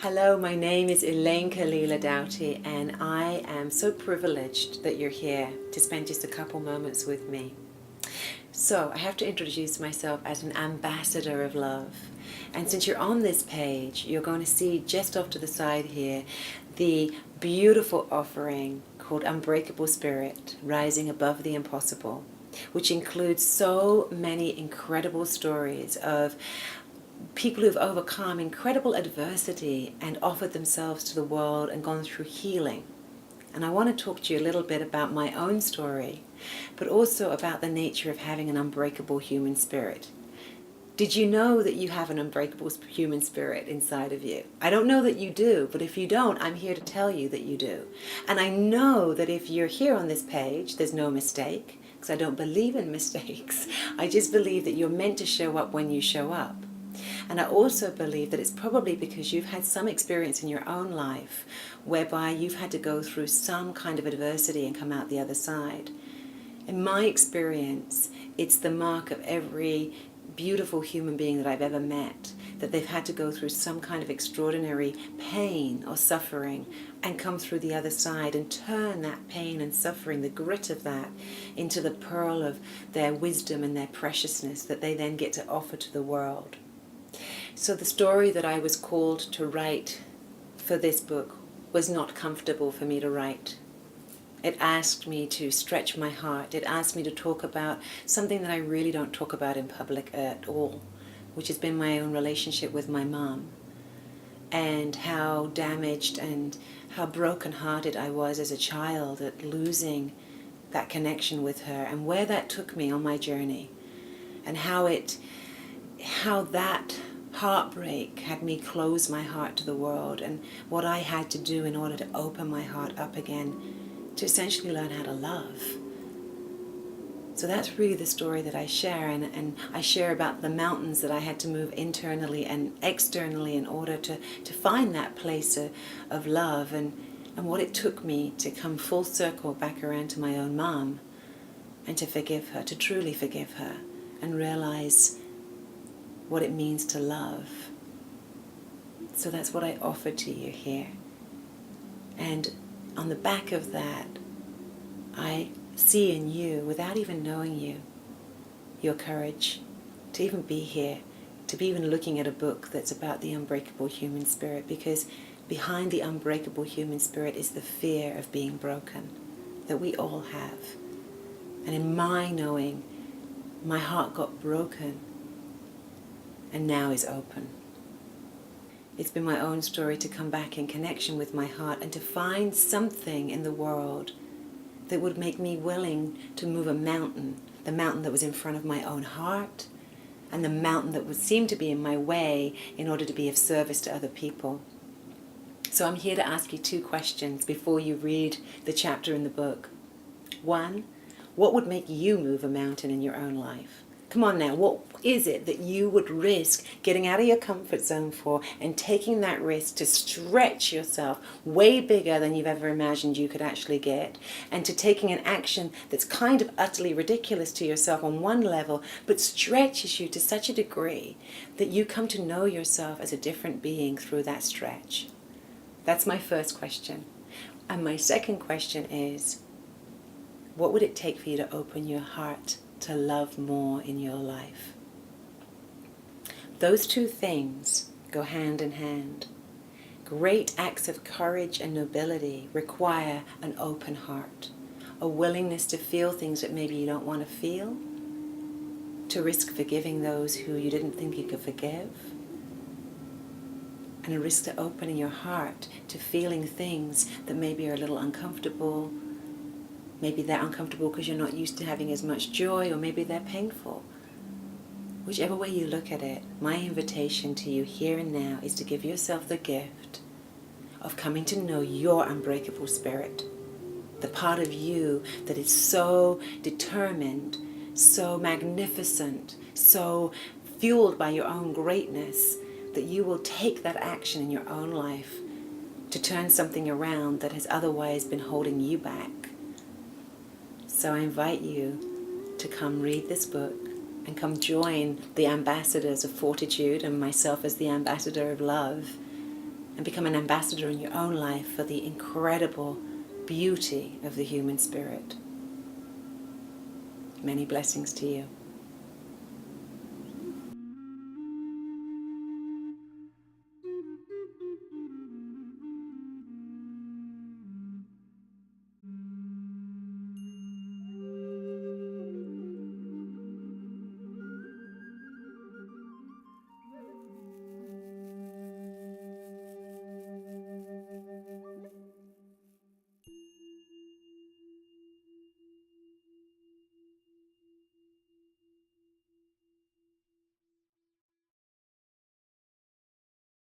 Hello, my name is Elayne Kalila Doughty, and I am so privileged that you're here to spend just a couple moments with me. So, I have to introduce myself as an ambassador of love. And since you're on this page, you're going to see just off to the side here the beautiful offering called Unbreakable Spirit, Rising Above the Impossible, which includes so many incredible stories of people who've overcome incredible adversity and offered themselves to the world and gone through healing. And I want to talk to you a little bit about my own story, but also about the nature of having an unbreakable human spirit. Did you know that you have an unbreakable human spirit inside of you? I don't know that you do, but if you don't, I'm here to tell you that you do. And I know that if you're here on this page, there's no mistake, because I don't believe in mistakes. I just believe that you're meant to show up when you show up. And I also believe that it's probably because you've had some experience in your own life whereby you've had to go through some kind of adversity and come out the other side. In my experience, it's the mark of every beautiful human being that I've ever met, that they've had to go through some kind of extraordinary pain or suffering and come through the other side and turn that pain and suffering, the grit of that, into the pearl of their wisdom and their preciousness that they then get to offer to the world. So the story that I was called to write for this book was not comfortable for me to write. It asked me to stretch my heart. It asked me to talk about something that I really don't talk about in public at all, which has been my own relationship with my mom, and how damaged and how brokenhearted I was as a child at losing that connection with her, and where that took me on my journey, and how that heartbreak had me close my heart to the world, and what I had to do in order to open my heart up again to essentially learn how to love. So that's really the story that I share, and I share about the mountains that I had to move internally and externally in order to find that place of love, and what it took me to come full circle back around to my own mom and to forgive her, to truly forgive her, and realize what it means to love. So that's what I offer to you here. And on the back of that, I see in you, without even knowing you, your courage to even be here, to be even looking at a book that's about the unbreakable human spirit, because behind the unbreakable human spirit is the fear of being broken that we all have. And in my knowing, my heart got broken and now is open. It's been my own story to come back in connection with my heart and to find something in the world that would make me willing to move a mountain, the mountain that was in front of my own heart, and the mountain that would seem to be in my way in order to be of service to other people. So I'm here to ask you two questions before you read the chapter in the book. One, what would make you move a mountain in your own life? Come on now, what is it that you would risk getting out of your comfort zone for, and taking that risk to stretch yourself way bigger than you've ever imagined you could actually get, and to taking an action that's kind of utterly ridiculous to yourself on one level, but stretches you to such a degree that you come to know yourself as a different being through that stretch? That's my first question. And my second question is, what would it take for you to open your heart to love more in your life? Those two things go hand in hand. Great acts of courage and nobility require an open heart, a willingness to feel things that maybe you don't want to feel, to risk forgiving those who you didn't think you could forgive, and a risk to opening your heart to feeling things that maybe are a little uncomfortable. Maybe they're uncomfortable because you're not used to having as much joy, or maybe they're painful. Whichever way you look at it, my invitation to you here and now is to give yourself the gift of coming to know your unbreakable spirit, the part of you that is so determined, so magnificent, so fueled by your own greatness, that you will take that action in your own life to turn something around that has otherwise been holding you back. So I invite you to come read this book and come join the ambassadors of fortitude and myself as the ambassador of love and become an ambassador in your own life for the incredible beauty of the human spirit. Many blessings to you.